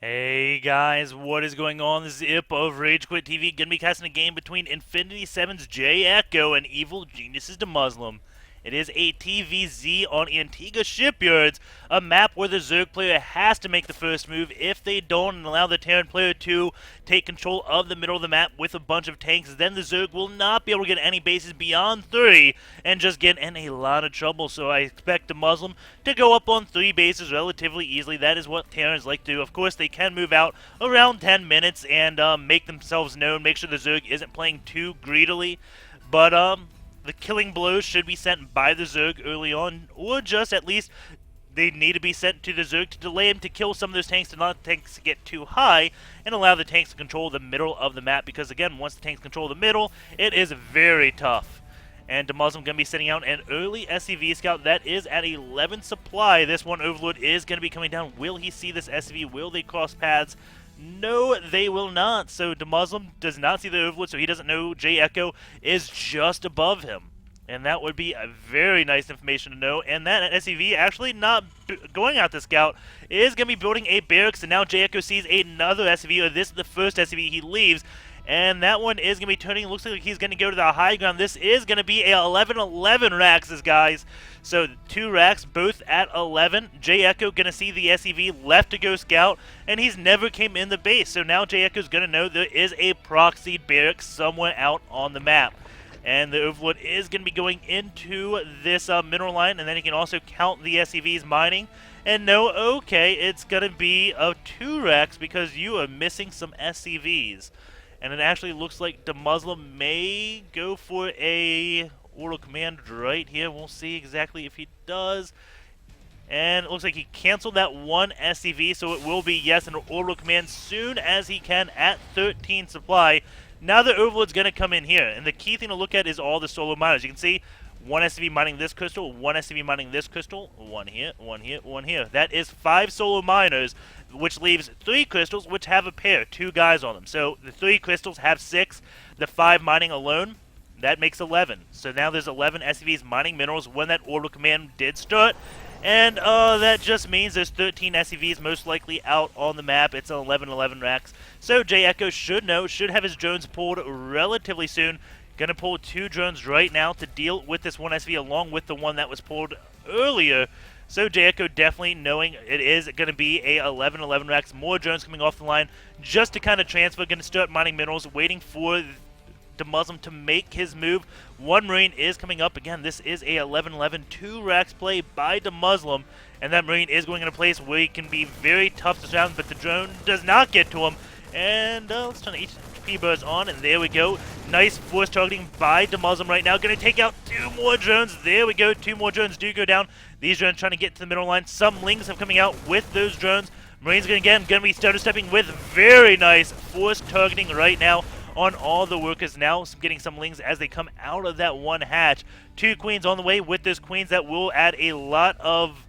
Hey guys, what is going on? This is Ip of RageQuitTV. Gonna be casting a game between Infinity 7's J.Echo and Evil Genius's Demuslim. It is a TVZ on Antiga Shipyards, a map where the Zerg player has to make the first move. If they don't and allow the Terran player to take control of the middle of the map with a bunch of tanks, then the Zerg will not be able to get any bases beyond 3 and just get in a lot of trouble. So I expect Demuslim to go up on 3 bases relatively easily. That is what Terrans like to do. Of course, they can move out around 10 minutes and make themselves known, make sure the Zerg isn't playing too greedily. But, the killing blows should be sent by the Zerg early on, or just at least they need to be sent to the Zerg to delay him to kill some of those tanks, to not let the tanks get too high, and allow the tanks to control the middle of the map, because again, once the tanks control the middle, it is very tough. And Demuslim going to be sending out an early SCV scout that is at 11 supply. This one Overlord is going to be coming down. Will he see this SCV? Will they cross paths? No, they will not. So Demuslim does not see the Overlord, so he doesn't know J.Echo is just above him. And that would be a very nice information to know. And that SCV actually not going out to scout is going to be building a barracks. And now J.Echo sees another SCV, or this is the first SCV he leaves. And that one is going to be turning. Looks like he's going to go to the high ground. This is going to be a 11-11 racks, guys. So 2 racks, both at 11. J.Echo going to see the SCV left to go scout, and he's never came in the base. So now J.Echo's going to know there is a proxy barracks somewhere out on the map. And the Overlord is going to be going into this mineral line, and then he can also count the SCVs mining. And no, okay, it's going to be 2 racks because you are missing some SCVs. And it actually looks like Demuslim may go for a orbital command right here. We'll see exactly if he does. And it looks like he canceled that one SCV, so it will be, yes, an orbital command soon as he can at 13 supply. Now the Overlord's going to come in here. And the key thing to look at is all the solar miners. You can see 1 SCV mining this crystal, 1 SCV mining this crystal, 1 here, 1 here, 1 here. That is 5 solar miners, which leaves 3 crystals, which have a pair, 2 guys on them. So the 3 crystals have 6, the 5 mining alone, that makes 11. So now there's 11 SCVs mining minerals when that orbital command did start. And that just means there's 13 SCVs most likely out on the map. It's an 11-11 racks. So J.Echo should know, should have his drones pulled relatively soon. Going to pull 2 drones right now to deal with this 1 SCV along with the one that was pulled earlier. So J.Echo definitely knowing it is going to be a 11-11 racks. More drones coming off the line just to kind of transfer. Going to start mining minerals, waiting for Demuslim to make his move. 1 Marine is coming up. Again, this is a 11-11 2 racks play by Demuslim. And that Marine is going in a place where he can be very tough to surround, but the drone does not get to him. And let's turn the HP buzz on, and there we go. Nice force targeting by Demuslim right now. Going to take out 2 more drones. There we go. 2 more drones do go down. These drones trying to get to the middle line. Some Lings have coming out with those drones. Marines going to be stutter stepping with very nice force targeting right now on all the workers. Now getting some Lings as they come out of that one hatch. 2 Queens on the way with those Queens that will add a lot of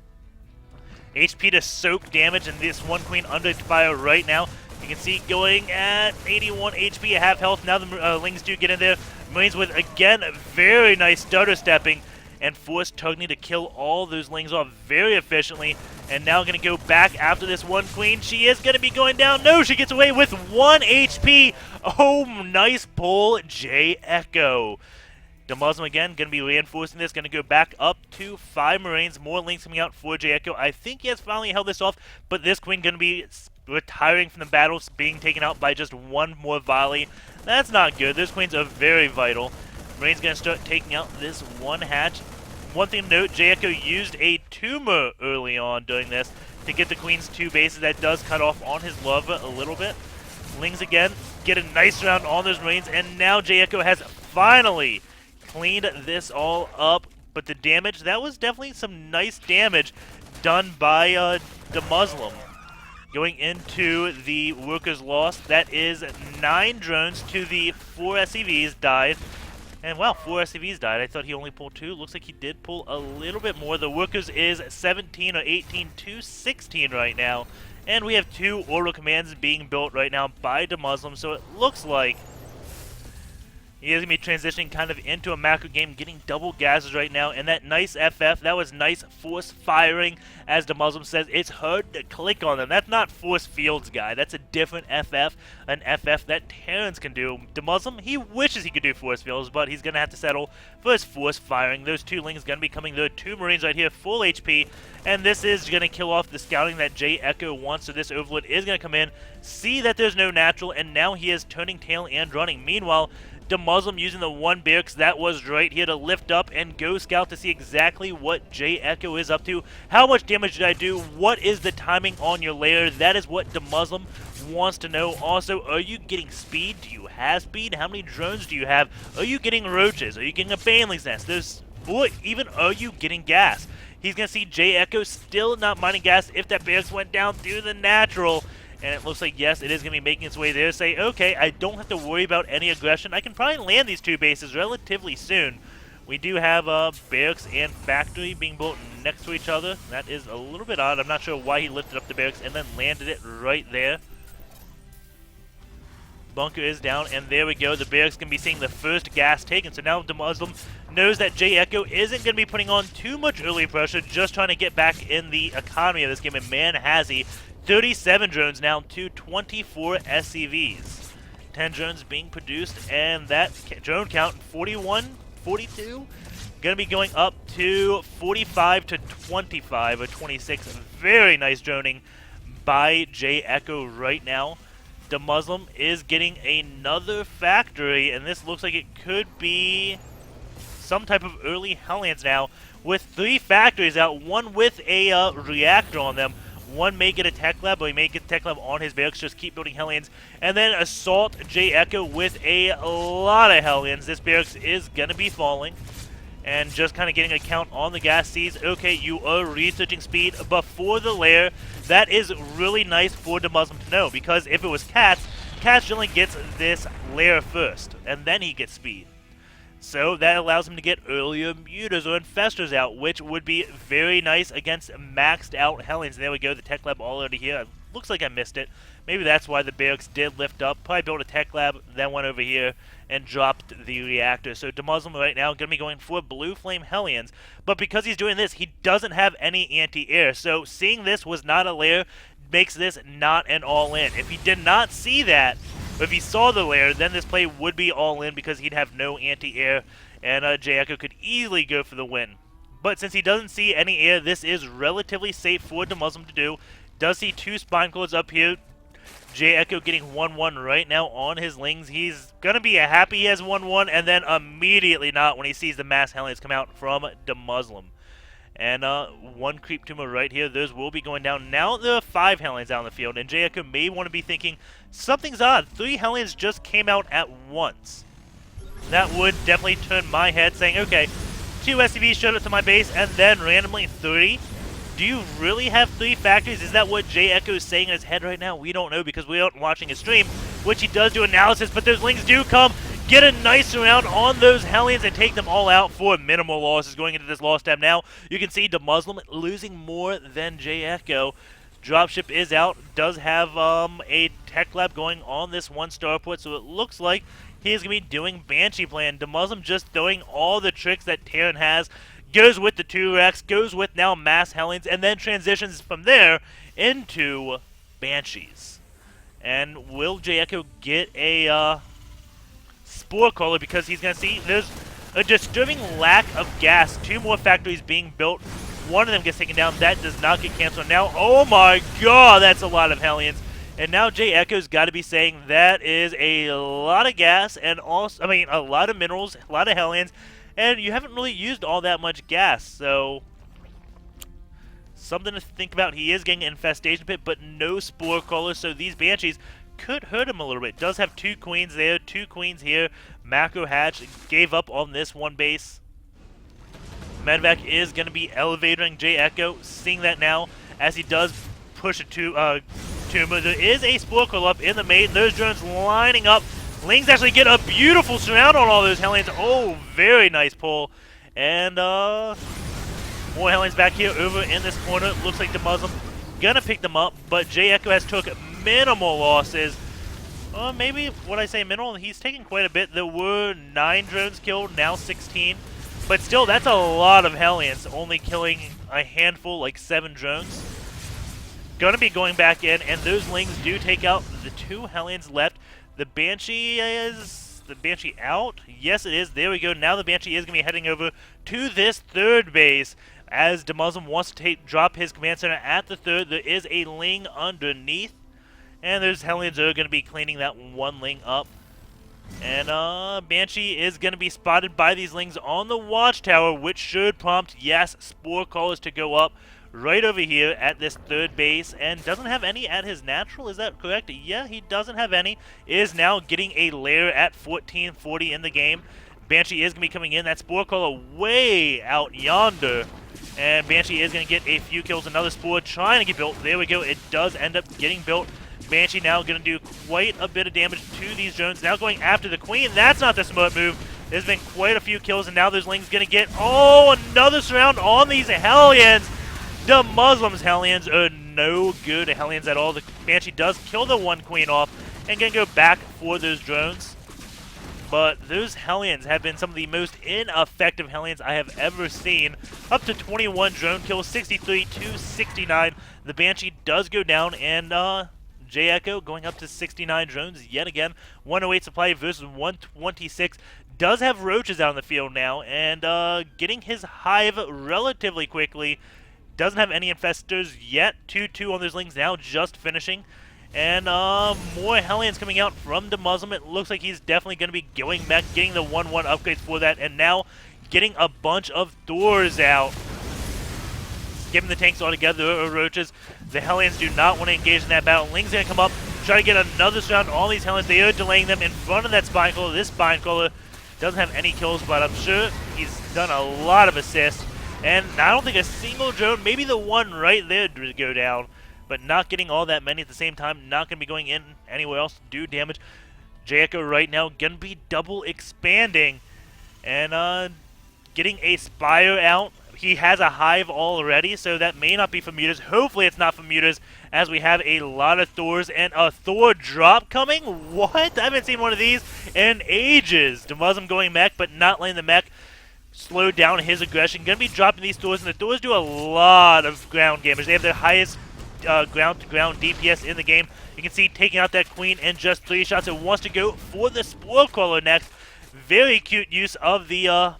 HP to soak damage, and this 1 Queen under fire right now. You can see going at 81 HP, half health. Now the Lings do get in there. Marines with, again, very nice stutter stepping and force targeting to kill all those Lings off very efficiently. And now going to go back after this 1 Queen. She is going to be going down. No, she gets away with 1 HP. Oh, nice pull, J.Echo. Demuslim again going to be reinforcing this. Going to go back up to 5 Marines. More Lings coming out for J.Echo. I think he has finally held this off, but this Queen going to be retiring from the battles, being taken out by just 1 more volley. That's not good. Those Queens are very vital. Marine's going to start taking out this 1 hatch. One thing to note, J.Echo used a tumor early on doing this to get the Queen's 2 bases. That does cut off on his lava a little bit. Lings again get a nice round on those Marines, and now J.Echo has finally cleaned this all up. But the damage, that was definitely some nice damage done by Demuslim. Going into the workers lost, that is 9 drones to the 4 SCVs died. And wow, 4 SCVs died. I thought he only pulled 2. Looks like he did pull a little bit more. The workers is 17 or 18 to 16 right now. And we have 2 orbital commands being built right now by Demuslim. So it looks like He is going to be transitioning kind of into a macro game, getting double gases right now, and that nice FF, that was nice force firing. As DeMuslim says, it's hard to click on them. That's not force fields, guy. That's a different FF, an FF that Terrans can do. DeMuslim, he wishes he could do force fields, but he's going to have to settle for his force firing. Those two Lings going to be coming. There are two Marines right here, full HP, and this is going to kill off the scouting that j.ECHO wants, so this Overlord is going to come in, see that there's no natural, and now he is turning tail and running. Meanwhile, DeMuslim using the one barracks that was right here to lift up and go scout to see exactly what j.ECHO is up to. How much damage did I do? What is the timing on your layer? That is what DeMuslim wants to know. Also, are you getting speed? Do you have speed? How many drones do you have? Are you getting roaches? Are you getting a baneling's nest? Or even are you getting gas? He's going to see j.ECHO still not mining gas if that barracks went down through the natural. And it looks like, yes, it is going to be making its way there. Say, okay, I don't have to worry about any aggression. I can probably land these two bases relatively soon. We do have barracks and factory being built next to each other. That is a little bit odd. I'm not sure why he lifted up the barracks and then landed it right there. Bunker is down, and there we go. The barracks can be seeing the first gas taken. So now DeMuslim knows that j.ECHO isn't going to be putting on too much early pressure, just trying to get back in the economy of this game. And man, has he. 37 drones now to 24 SCVs. 10 drones being produced, and that drone count, 41, 42, going to be going up to 45 to 25 or 26. Very nice droning by j.ECHO right now. DeMuslim is getting another factory, and this looks like it could be some type of early Hellions now, with 3 factories out, one with a reactor on them. One may get a tech lab, but he may get a tech lab on his barracks. Just keep building Hellions. And then assault j.ECHO with a lot of Hellions. This barracks is going to be falling. And just kind of getting a count on the gas seas. Okay, you are researching speed before the lair. That is really nice for DeMuslim to know, because if it was Cats generally gets this lair first, and then he gets speed. So that allows him to get earlier mutas or infestors out, which would be very nice against maxed out Hellions. And there we go, the tech lab already here. Looks like I missed it. Maybe that's why the barracks did lift up. Probably built a tech lab, then went over here and dropped the reactor. So DeMuslim right now going to be going for Blue Flame Hellions. But because he's doing this, he doesn't have any anti-air. So seeing this was not a lair makes this not an all-in. If he did not see that, if he saw the lair, then this play would be all-in because he'd have no anti-air, and j.ECHO could easily go for the win. But since he doesn't see any air, this is relatively safe for DeMuslim to do. Does see 2 spine coils up here. j.ECHO getting 1-1 right now on his Lings. He's going to be happy he has 1-1, and then immediately not when he sees the mass Hellions come out from DeMuslim. And 1 creep tumor right here. Those will be going down. Now there are 5 Hellions out in the field, and j.ECHO may want to be thinking, something's odd. 3 Hellions just came out at once. That would definitely turn my head, saying, okay, 2 SCVs showed up to my base, and then randomly 3? Do you really have 3 factories? Is that what j.ECHO is saying in his head right now? We don't know because we aren't watching his stream, which he does do analysis, but those Lings do come. Get a nice round on those Hellions and take them all out for minimal losses going into this loss tab. Now, you can see DeMuslim losing more than j.ECHO. Dropship is out, does have a tech lab going on this 1 starport, so it looks like he's going to be doing Banshee plan. DeMuslim just throwing all the tricks that Terran has, goes with the 2-Rex, goes with now mass Hellions, and then transitions from there into Banshees. And will j.ECHO get a Spore Caller, because he's going to see there's a disturbing lack of gas. 2 more factories being built. 1 of them gets taken down. That does not get canceled. Now, oh my god, that's a lot of Hellions. And now j.ECHO's got to be saying that is a lot of gas, and also, I mean, a lot of minerals, a lot of Hellions, and you haven't really used all that much gas, so something to think about. He is getting an Infestation Pit, but no Spore Caller, so these Banshees could hurt him a little bit. Does have 2 queens there, 2 queens here. Macro Hatch gave up on this 1 base. Medvac is going to be elevating j.ECHO, seeing that now as he does push a tumor. There is a Spore Caller up in the main. Those drones lining up. Lings actually get a beautiful surround on all those Hellions. Oh, very nice pull. And more Hellions back here over in this corner. Looks like DeMuslim gonna pick them up, but j.ECHO has took minimal losses. maybe what I say minimal, he's taking quite a bit. There were 9 drones killed, now 16. But still, that's a lot of Hellions, only killing a handful, like 7 drones. Gonna be going back in, and those Lings do take out the 2 Hellions left. The Banshee is... the Banshee out? Yes, it is. There we go. Now the Banshee is going to be heading over to this 3rd base. As Demuslim wants to drop his command center at the 3rd, there is a Ling underneath. And those Hellions are going to be cleaning that 1 Ling up. And Banshee is going to be spotted by these Lings on the watchtower, which should prompt, yes, Spore Callers to go up right over here at this 3rd base, and doesn't have any at his natural, is that correct? Yeah, he doesn't have any. Is now getting a lair at 1440 in the game. Banshee is going to be coming in. That Spore Caller way out yonder. And Banshee is going to get a few kills. Another Spore trying to get built. There we go. It does end up getting built. Banshee now going to do quite a bit of damage to these drones. Now going after the Queen. That's not the smart move. There's been quite a few kills, and now those Lings going to get, oh, another surround on these Hellions. Demuslim's Hellions are no good Hellions at all. The Banshee does kill the 1 Queen off and can go back for those drones. But those Hellions have been some of the most ineffective Hellions I have ever seen. Up to 21 drone kills, 63 to 69. The Banshee does go down, and J.Echo going up to 69 drones yet again. 108 supply versus 126. Does have roaches out in the field now, and getting his hive relatively quickly. Doesn't have any infestors yet. 2-2 on those Lings now, just finishing. And more Hellions coming out from Demuslim. It looks like he's definitely going to be going back, getting the 1-1 upgrades for that, and now getting a bunch of Thors out. Giving the tanks all together, or roaches. The Hellions do not want to engage in that battle. Ling's going to come up, try to get another surround on all these Hellions. They are delaying them in front of that Spine Crawler. This Spine Crawler doesn't have any kills, but I'm sure he's done a lot of assists. And I don't think a single drone, maybe the one right there, did go down. But not getting all that many at the same time. Not going to be going in anywhere else to do damage. J.Echo right now going to be double expanding. And getting a Spire out. He has a hive already, so that may not be for mutas. Hopefully it's not for mutas, as we have a lot of Thors and a Thor drop coming. What? I haven't seen one of these in ages. Demuslim going mech, but not letting the mech slow down his aggression. Going to be dropping these Thors, and the Thors do a lot of ground damage. They have their highest ground-to-ground DPS in the game. You can see taking out that Queen in just 3 shots. It wants to go for the Spore Crawler next. Very cute use of the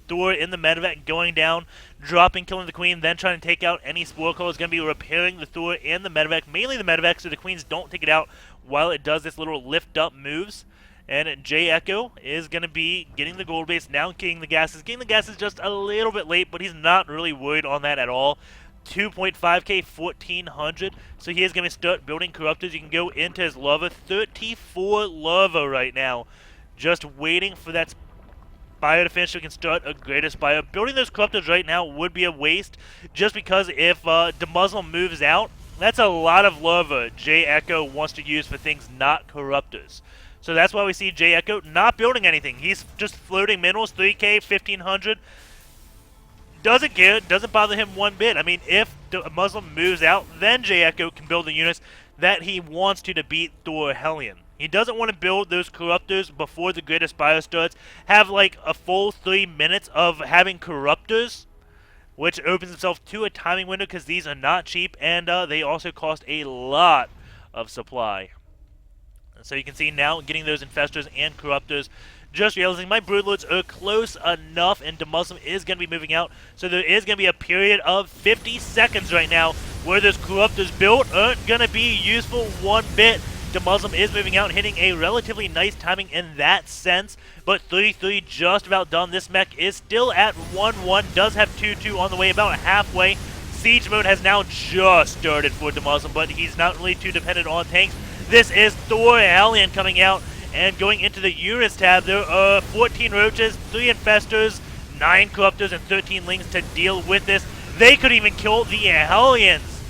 Thor in the medevac, going down, dropping, killing the Queen, then trying to take out any Spore Crawler. Is going to be repairing the Thor and the medevac, mainly the medevac, so the Queens don't take it out while it does this little lift-up moves. And J.Echo is going to be getting the gold base, now getting the gases. Getting the gases just a little bit late, but he's not really worried on that at all. 2.5k, 1400. So he is going to start building Corruptors. You can go into his lava. 34 lava right now. Just waiting for that Spire to finish so we can start a greater Spire. Building those Corruptors right now would be a waste, just because if Demuslim moves out, that's a lot of lava J.Echo wants to use for things not Corruptors. So that's why we see J.Echo not building anything. He's just floating minerals, 3k, 1500. Doesn't care, doesn't bother him one bit. I mean, if the Muslim moves out, then J.Echo can build the units that he wants to beat Thor Hellion. He doesn't want to build those Corruptors before the Greater Spire starts. Have like a full 3 minutes of having Corruptors, which opens himself to a timing window because these are not cheap, and they also cost a lot of supply. So you can see now getting those Infestors and Corruptors. Just realizing my Broodlords are close enough, and Demuslim is going to be moving out. So there is going to be a period of 50 seconds right now where those Corruptors built aren't going to be useful one bit. Demuslim is moving out, hitting a relatively nice timing in that sense. But 3-3 just about done. This mech is still at 1-1. Does have 2-2 on the way, about halfway. Siege mode has now just started for Demuslim, but he's not really too dependent on tanks. This is Thor Hellion coming out. And going into the units tab, there are 14 roaches, 3 infestors, 9 corruptors, and 13 lings to deal with this. They could even kill the Hellions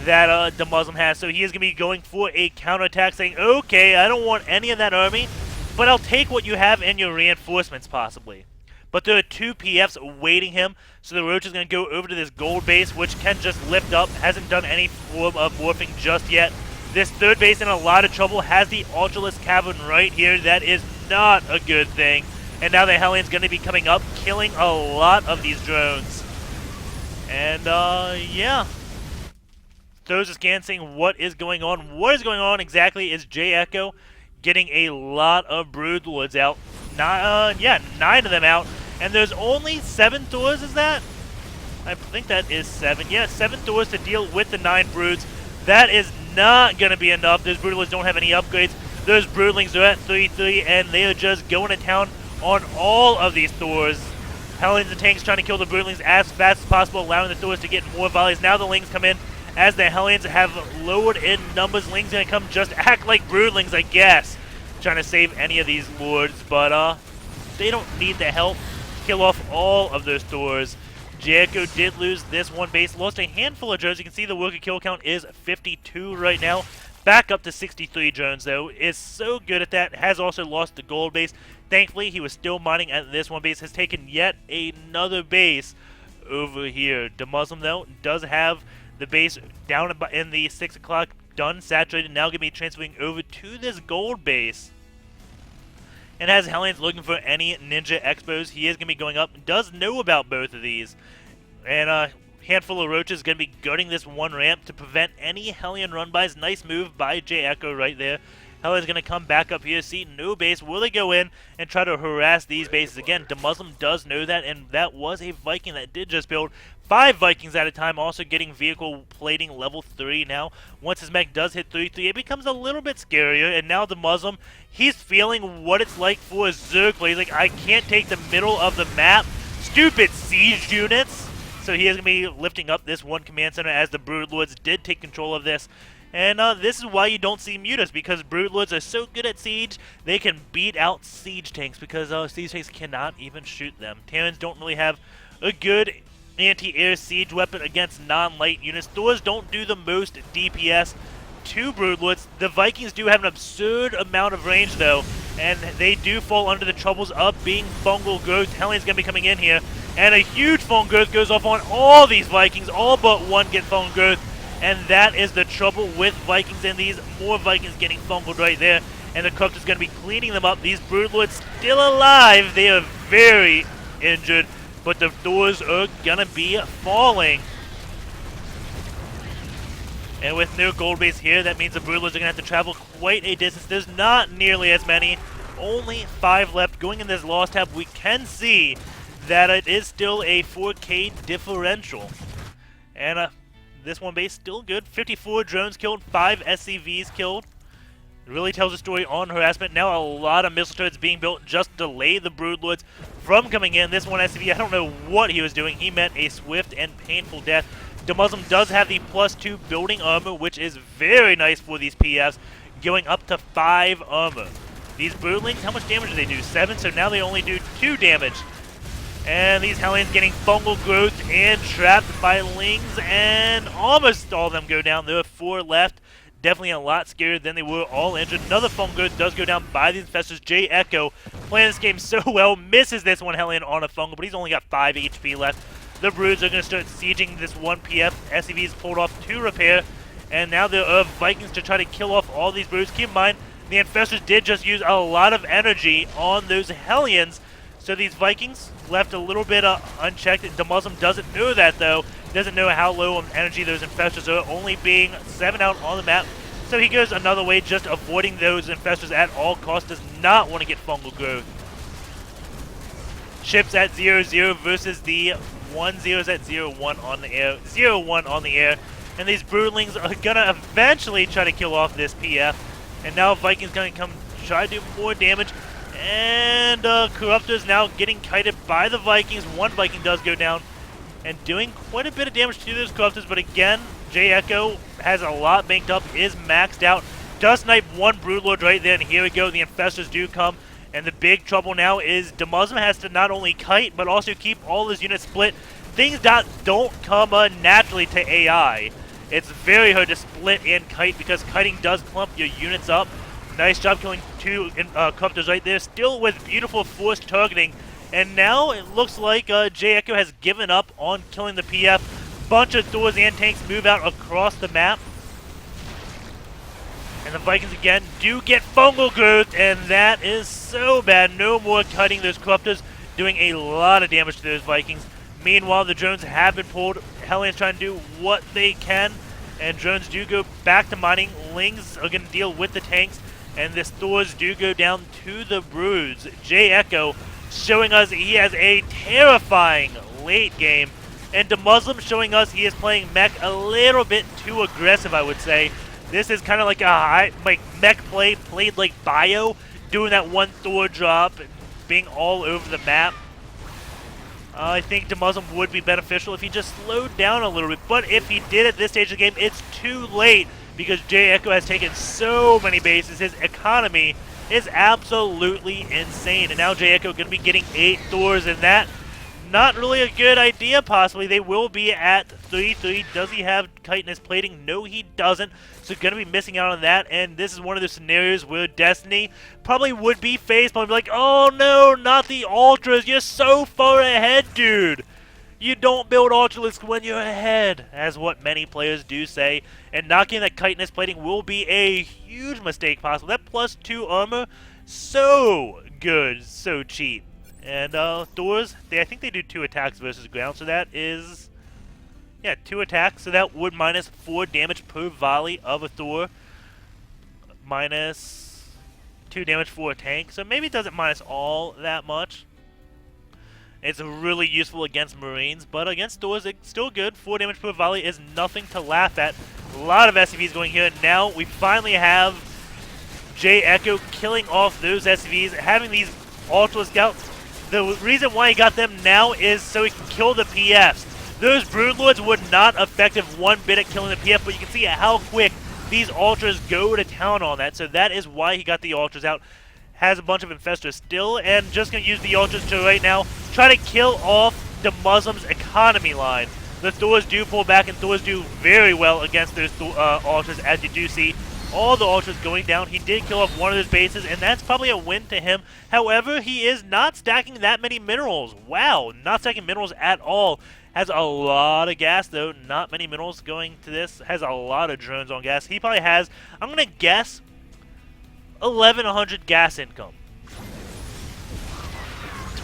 that Demuslim has. So he is going to be going for a counterattack, saying, okay, I don't want any of that army, but I'll take what you have in your reinforcements, possibly. But there are 2 PFs awaiting him, so the roach is going to go over to this gold base, which can just lift up. Hasn't done any form of morphing just yet. This third base in a lot of trouble, has the Ultralisk Cavern right here. That is not a good thing. And now the Hellions going to be coming up, killing a lot of these drones. And, yeah. Throws a scan saying what is going on. What is going on exactly is j.ECHO getting a lot of Broodlords out. 9 of them out. And there's only 7 Thors, is that? I think that is 7. Yeah, 7 Thors to deal with the 9 Broods. That is not going to be enough. Those Broodlords don't have any upgrades. Those Broodlings are at 3-3, and they are just going to town on all of these Thors. Hellions and tanks trying to kill the Broodlings as fast as possible, allowing the Thors to get more volleys. Now the Lings come in as the Hellions have lowered in numbers. Lings going to come just act like Broodlings, I guess, trying to save any of these Lords, but they don't need the help. Kill off all of those Thors. j.ECHO did lose this one base, lost a handful of drones. You can see the worker kill count is 52 right now. Back up to 63 drones, though. Is so good at that. Has also lost the gold base. Thankfully, he was still mining at this one base. Has taken yet another base over here. EG.Demuslim, though, does have the base down in the 6 o'clock done, saturated. Now going to be transferring over to this gold base. And has Hellions looking for any Ninja Expos. He is going to be going up. Does know about both of these. And a handful of Roaches going to be gutting this one ramp to prevent any Hellion run-bys. Nice move by j.ECHO right there. Hellion's going to come back up here, see no base. Will they go in and try to harass these bases? Again, EG.Demuslim does know that, and that was a Viking that did just build 5 Vikings at a time, also getting vehicle plating level 3 now. Once his mech does hit 3-3, it becomes a little bit scarier, and now EG.Demuslim, he's feeling what it's like for a Zerg play. He's like, I can't take the middle of the map. Stupid siege units! So he is going to be lifting up this one command center as the Broodlords did take control of this. And this is why you don't see Mutas, because Broodlords are so good at siege, they can beat out siege tanks, because siege tanks cannot even shoot them. Terrans don't really have a good anti-air siege weapon against non-light units. Thors don't do the most DPS to Broodlords. The Vikings do have an absurd amount of range, though, and they do fall under the troubles of being fungal growth. Hellion's going to be coming in here, and a huge fungal growth goes off on all these Vikings. All but one get fungal growth. And that is the trouble with Vikings and these. More Vikings getting fungled right there. And the Corruptor is going to be cleaning them up. These Broodlords still alive. They are very injured. But the Thors are going to be falling. And with no gold base here, that means the Broodlords are going to have to travel quite a distance. There's not nearly as many. Only 5 left. Going in this lost tab, we can see that it is still a 4K differential. And this one base still good. 54 drones killed, 5 SCVs killed. It really tells a story on harassment. Now a lot of missile turrets being built just to delay the Broodlords from coming in. This one SCV, I don't know what he was doing. He met a swift and painful death. EG.Demuslim does have the +2 building armor, which is very nice for these PFs, going up to 5 armor. These Broodlings, how much damage do they do? 7, so now they only do 2 damage. And these Hellions getting fungal growth and trapped by Lings, and almost all of them go down. There are 4 left. Definitely a lot scarier than they were, all injured. Another fungal growth does go down by these infestors. j.ECHO playing this game so well, misses this one Hellion on a fungal, but he's only got 5 HP left. The Broods are going to start sieging this one PF. SCVs pulled off 2 repair, and now there are Vikings to try to kill off all these Broods. Keep in mind, the infestors did just use a lot of energy on those Hellions, so these Vikings left a little bit unchecked. EG.Demuslim doesn't know that, though. Doesn't know how low on energy those infestors are, only being 7 out on the map. So he goes another way, just avoiding those infestors at all costs. Does not want to get fungal growth. Ships at 0-0 versus the 1-0s at 0-1 on the air. 0-1 on the air. And these Broodlings are going to eventually try to kill off this PF. And now Vikings going to come try to do more damage. And Corruptor's now getting kited by the Vikings. One Viking does go down and doing quite a bit of damage to those Corruptors. But again, j.ECHO has a lot banked up, is maxed out. Does snipe one Broodlord right there, and here we go. The infestors do come. And the big trouble now is EG.Demuslim has to not only kite, but also keep all his units split. Things that don't come naturally to AI. It's very hard to split and kite because kiting does clump your units up. Nice job killing 2 Corruptors right there, still with beautiful forced targeting. And now it looks like j.ECHO has given up on killing the PF. Bunch of Thors and tanks move out across the map. And the Vikings again do get fungal growth, and that is so bad. No more cutting. Those Corruptors doing a lot of damage to those Vikings. Meanwhile, the drones have been pulled. Hellions trying to do what they can, and drones do go back to mining. Lings are going to deal with the tanks, and the Thors do go down to the Broods. J.Echo showing us he has a terrifying late game, and DeMuslim showing us he is playing mech a little bit too aggressive, I would say. This is kind of like a mech play, played like Bio, doing that one Thor drop, being all over the map. I think DeMuslim would be beneficial if he just slowed down a little bit, but if he did at this stage of the game, it's too late because J.Echo has taken so many bases. His economy is absolutely insane, and now J.Echo going to be getting 8 Thors, and that not really a good idea, possibly. They will be at 3-3. Does he have chitinous plating? No, he doesn't. So going to be missing out on that, and this is one of those scenarios where Destiny probably would be faced by like, oh no, not the Ultras. You're so far ahead, dude. You don't build Ultralisks when you're ahead, as what many players do say. And knocking that chitinous plating will be a huge mistake possible. That +2 armor, so good, so cheap. And Thors, I think they do 2 attacks versus ground, so that is, yeah, 2 attacks. So that would minus 4 damage per volley of a Thor, minus 2 damage for a tank. So maybe it doesn't minus all that much. It's really useful against Marines, but against Thors, it's still good. 4 damage per volley is nothing to laugh at. A lot of SCVs going here. Now we finally have J.Echo killing off those SCVs, having these Ultra Scouts. The reason why he got them now is so he can kill the PFs. Those Broodlords would not effective one bit at killing the PF, but you can see how quick these Ultras go to town on that. So that is why he got the Ultras out. Has a bunch of Infestors still, and just going to use the Ultras to right now try to kill off DeMuslim's economy line. The Thors do pull back, and Thors do very well against those Ultras, as you do see. All the Ultras going down. He did kill off one of those bases, and that's probably a win to him. However, he is not stacking that many minerals. Wow, not stacking minerals at all. Has a lot of gas, though. Not many minerals going to this. Has a lot of drones on gas. He probably has, I'm going to guess, 1,100 gas income.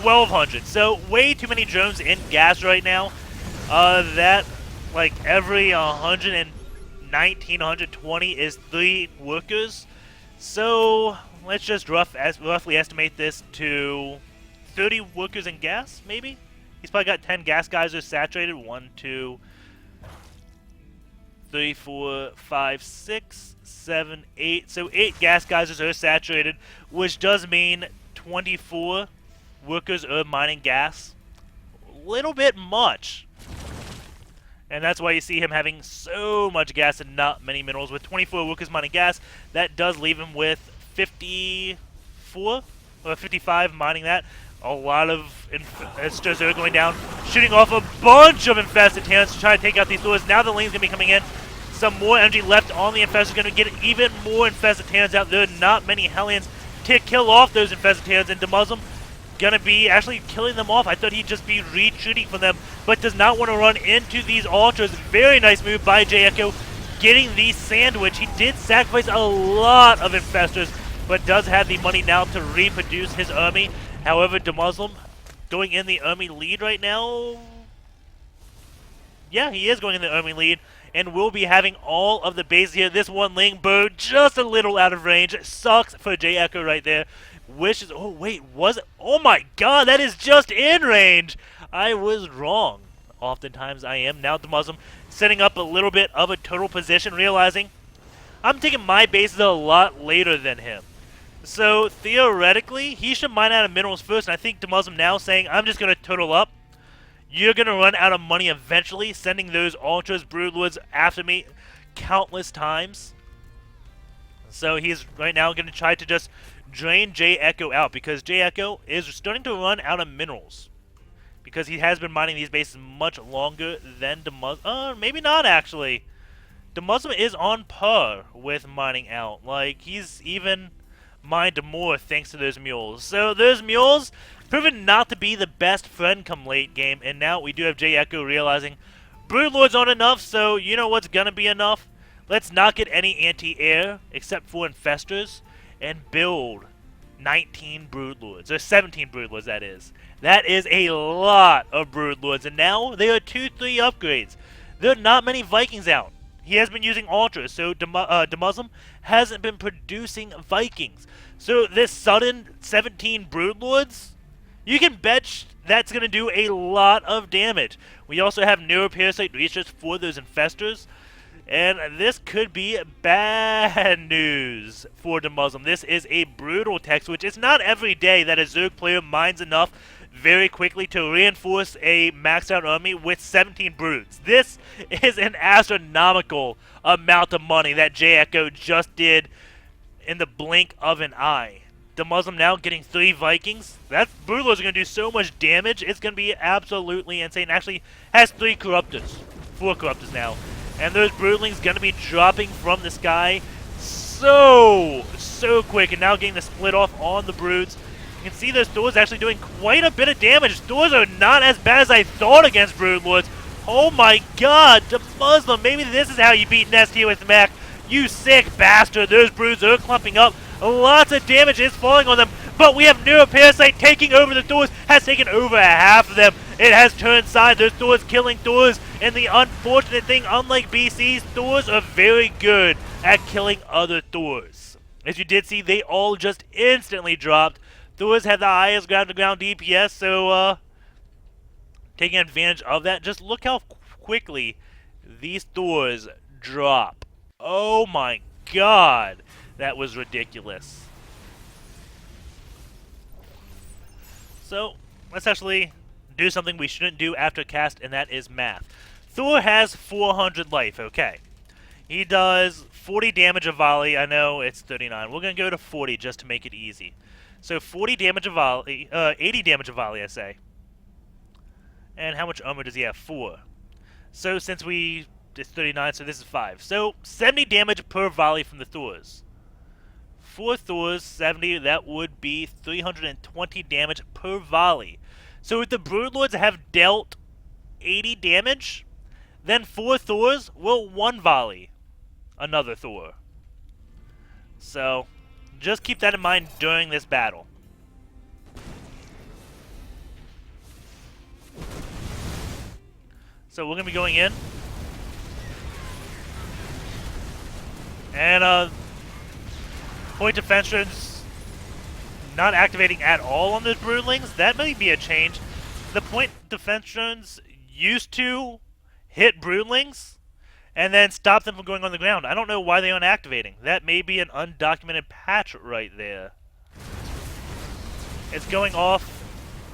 1,200. So, way too many drones in gas right now. That, like, every 119, 120 is 3 workers. So, let's just roughly estimate this to 30 workers in gas, maybe? He's probably got 10 gas geysers saturated. 1, 2, 3, 4, 5, 6, 7, 8. So 8 gas geysers are saturated, which does mean 24 workers are mining gas. A little bit much. And that's why you see him having so much gas and not many minerals. With 24 workers mining gas, that does leave him with 54 or 55 mining that. A lot of Infestors are going down, shooting off a bunch of Infested Towns to try to take out these Thors. Now the lane's going to be coming in. Some more energy left on the Infestors, going to get even more Infested Towns out. There are not many Hellions to kill off those Infested Towns, and DeMuslim going to be actually killing them off. I thought he'd just be retreating from them, but does not want to run into these Ultras. Very nice move by J.Echo, getting the sandwich. He did sacrifice a lot of Infestors, but does have the money now to reproduce his army. However, DeMuslim going in the army lead right now. Yeah, he is going in the army lead, and will be having all of the bases here. This one Ling bird just a little out of range. Sucks for J.Echo right there. Wishes. Oh wait, was it? Oh my God, that is just in range. I was wrong. Oftentimes I am. Now DeMuslim setting up a little bit of a total position, realizing I'm taking my bases a lot later than him. So, theoretically, he should mine out of minerals first, and I think DeMuslim now saying, I'm just going to total up. You're going to run out of money eventually, sending those Ultras, Broodlords after me countless times. So, he's right now going to try to just drain J.Echo out, because J.Echo is starting to run out of minerals. Because he has been mining these bases much longer than DeMuslim. Maybe not, actually. DeMuslim is on par with mining out. Like, he's even mined more thanks to those mules. So those mules proven not to be the best friend come late game, and now we do have J.Echo realizing Broodlords aren't enough, so you know what's gonna be enough? Let's not get any anti-air except for infestors and build 19 broodlords, or 17 broodlords that is. That is a lot of broodlords, and now there are 2-3 upgrades. There are not many Vikings out. He has been using ultras, so Demuslim hasn't been producing Vikings. So this sudden 17 broodlords, you can bet that's going to do a lot of damage. We also have neuroparasite research for those infestors. And this could be bad news for Demuslim. This is a brutal tech switch. It's not every day that a Zerg player mines enough very quickly to reinforce a maxed out army with 17 broods. This is an astronomical amount of money that j.ECHO just did in the blink of an eye. Demuslim now getting 3 Vikings. That broodlords are going to do so much damage. It's going to be absolutely insane. Actually has 3 corruptors. 4 corruptors now. And those broodlings going to be dropping from the sky so quick. And now getting the split off on the broods. You can see those Thors actually doing quite a bit of damage. Thors are not as bad as I thought against broodlords. Oh my god, Demuslim, maybe this is how you beat Nest here with mech. You sick bastard. Those broods are clumping up. Lots of damage is falling on them. But we have Neuroparasite taking over the Thors. Has taken over half of them. It has turned side. Those Thors killing Thors. And the unfortunate thing, unlike BC's, Thors are very good at killing other Thors. As you did see, they all just instantly dropped. Thors have the highest ground-to-ground DPS, so taking advantage of that. Just look how quickly these Thors drop. Oh my god, that was ridiculous. So, let's actually do something we shouldn't do after cast, and that is math. Thor has 400 life, okay. He does 40 damage a volley. I know it's 39. We're going to go to 40 just to make it easy. So 40 damage a volley, 80 damage a volley, I say. And how much armor does he have? 4. So since it's 39, so this is 5. So 70 damage per volley from the Thors. 4 Thors, 70, that would be 320 damage per volley. So if the broodlords have dealt 80 damage, then 4 Thors will 1 volley another Thor. So just keep that in mind during this battle. So we're going to be going in. And point defensions not activating at all on those broodlings. That may be a change. The point defensions used to hit broodlings and then stop them from going on the ground. I don't know why they aren't activating. That may be an undocumented patch right there. It's going off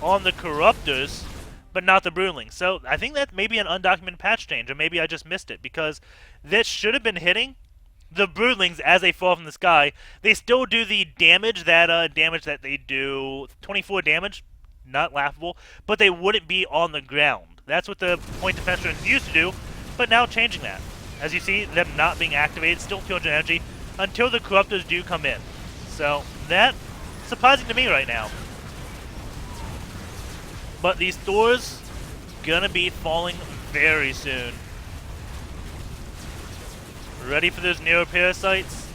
on the corruptors, but not the broodlings. So I think that may be an undocumented patch change, or maybe I just missed it, because this should have been hitting the broodlings as they fall from the sky. They still do the damage that they do, 24 damage, not laughable, but they wouldn't be on the ground. That's what the point defense used to do, but now changing that. As you see, them not being activated, still 200 energy, until the corruptors do come in. So, that's surprising to me right now. But these Thors, gonna be falling very soon. Ready for those neuroparasites?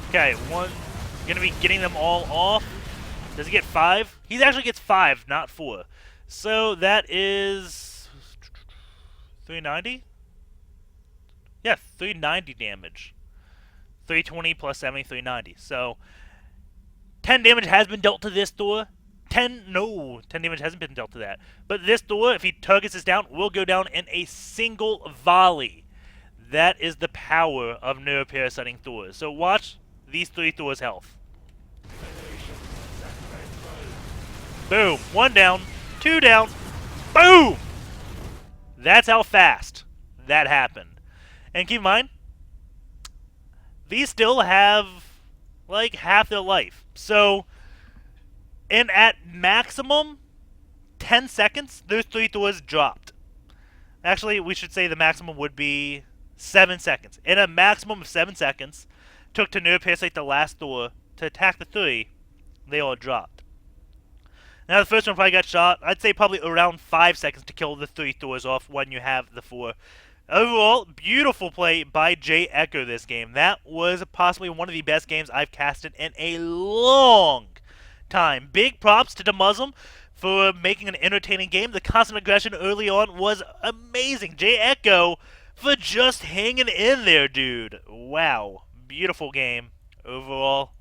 Okay, one, gonna be getting them all off. Does he get 5? He actually gets 5, not 4. So that is 390? Yeah, 390 damage. 320 plus 70, 390. So 10 damage has been dealt to this Thor. 10 damage hasn't been dealt to that. But this Thor, if he targets this down, will go down in a single volley. That is the power of neuroparasiting Thors. So watch these 3 Thors' health. Boom. 1 down. 2 down. Boom! That's how fast that happened. And keep in mind, these still have like half their life. So, and at maximum 10 seconds, those 3 Thors dropped. Actually, we should say the maximum would be 7 seconds. In a maximum of 7 seconds, took to neuroparasite the last Thor to attack the 3, they all dropped. Now the first one probably got shot. I'd say probably around 5 seconds to kill the 3 Thors off when you have the 4. Overall, beautiful play by J.Echo this game. That was possibly one of the best games I've casted in a long time. Big props to Demuslim for making an entertaining game. The constant aggression early on was amazing. J.Echo for just hanging in there, dude. Wow. Beautiful game overall.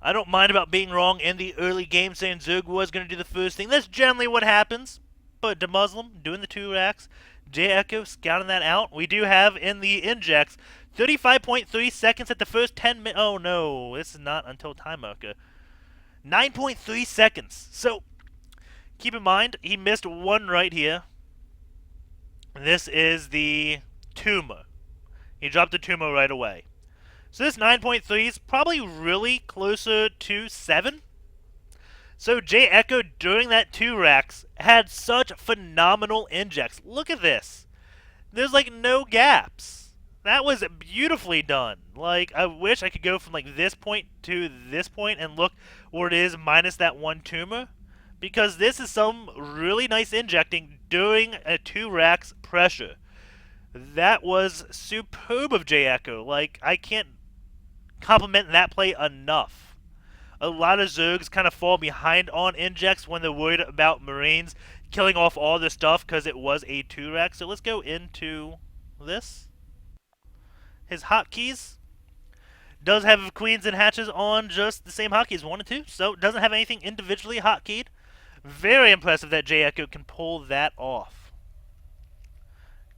I don't mind about being wrong in the early game saying Zerg was going to do the first thing. That's generally what happens. But Demuslim doing the 2 racks. J.Echo scouting that out. We do have in the injects 35.3 seconds at the first 10 minutes. Oh no, this is not until time marker. 9.3 seconds. So keep in mind, he missed one right here. This is the tumor. He dropped the tumor right away. So this 9.3 is probably really closer to 7. So J.Echo during that 2 racks had such phenomenal injects. Look at this. There's like no gaps. That was beautifully done. Like, I wish I could go from like this point to this point and look where it is minus that 1 tumor. Because this is some really nice injecting during a 2 racks pressure. That was superb of J.Echo. Like, I can't compliment that play enough. A lot of Zergs kind of fall behind on injects when they're worried about Marines killing off all their stuff because it was a 2 rack. So let's go into this. His hotkeys does have queens and hatches on just the same hotkeys, 1 and 2. So it doesn't have anything individually hotkeyed. Very impressive that J.Echo can pull that off.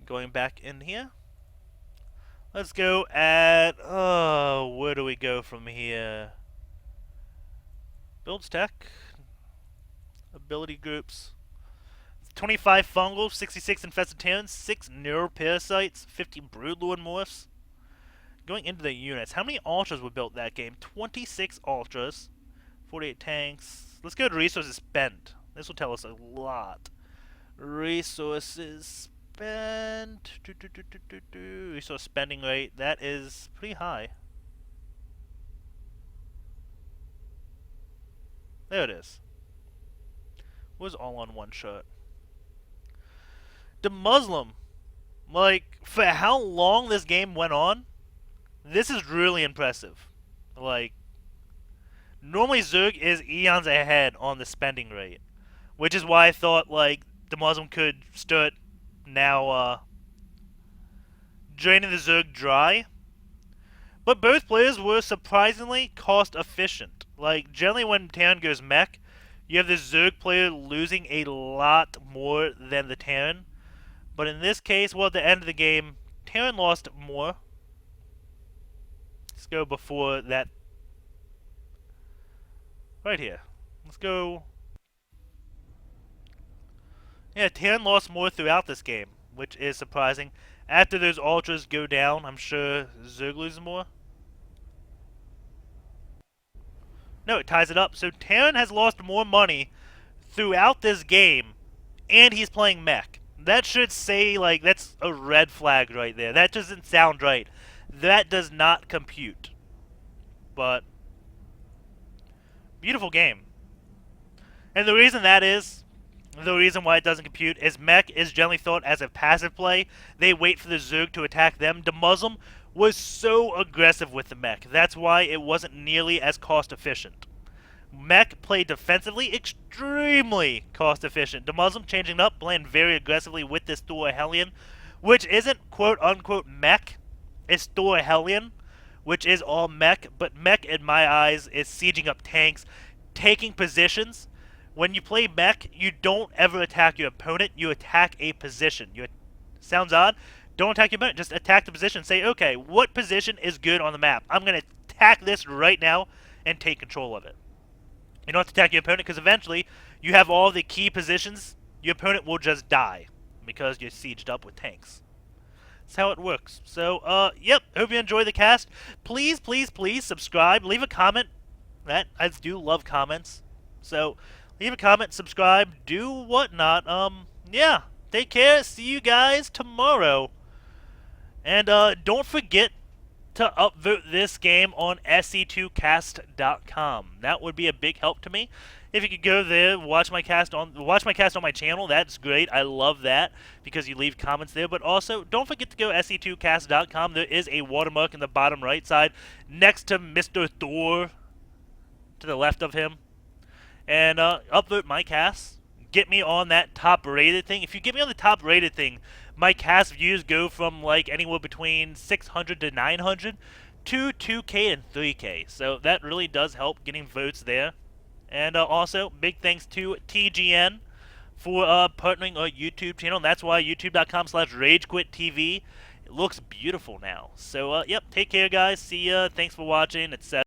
Going back in here. Let's go at, where do we go from here? Builds tech. Ability groups. 25 fungal, 66 infested terrans, 6 neuroparasites, 50 broodlord morphs. Going into the units, how many ultras were built that game? 26 ultras, 48 tanks. Let's go to resources spent. This will tell us a lot. Resources spent. Resource spending rate, that is pretty high. There it is. Was all on one shot. Demuslim, like, for how long this game went on, this is really impressive. Like, normally Zerg is eons ahead on the spending rate, which is why I thought, like, Demuslim could start now draining the Zerg dry. But both players were surprisingly cost efficient. Like, generally when Terran goes mech, you have the Zerg player losing a lot more than the Terran. But in this case, well, at the end of the game, Terran lost more. Let's go before that. Right here. Let's go. Yeah, Terran lost more throughout this game, which is surprising. After those ultras go down, I'm sure Zerg loses more. No, it ties it up. So Terran has lost more money throughout this game, and he's playing mech. That should say, like, that's a red flag right there. That doesn't sound right. That does not compute. But, beautiful game. And the reason that is, the reason why it doesn't compute is mech is generally thought as a passive play. They wait for the Zerg to attack them. Demuslim was so aggressive with the mech. That's why it wasn't nearly as cost efficient. Mech played defensively, extremely cost efficient. Demuslim changing up, playing very aggressively with this Thor Hellion, which isn't quote unquote mech. It's Thor Hellion, which is all mech, but mech in my eyes is sieging up tanks, taking positions. When you play mech, you don't ever attack your opponent, you attack a position. Sounds odd? Don't attack your opponent, just attack the position. Say, okay, what position is good on the map? I'm going to attack this right now and take control of it. You don't have to attack your opponent because eventually you have all the key positions. Your opponent will just die because you're sieged up with tanks. That's how it works. So, yep, hope you enjoy the cast. Please, please, please subscribe. Leave a comment. I do love comments. So, leave a comment, subscribe, do whatnot. Yeah, take care. See you guys tomorrow. And don't forget to upvote this game on se2cast.com. That would be a big help to me. If you could go there, watch my cast on my channel, that's great. I love that because you leave comments there. But also, don't forget to go se2cast.com. There is a watermark in the bottom right side next to Mr. Thor, to the left of him, and upvote my cast. Get me on that top rated thing. If you get me on the top rated thing, my cast views go from like anywhere between 600 to 900 to 2K and 3K. So that really does help getting votes there. And also, big thanks to TGN for partnering our YouTube channel. That's why youtube.com/RageQuitTV. It looks beautiful now. So, yep, take care, guys. See ya. Thanks for watching, etc.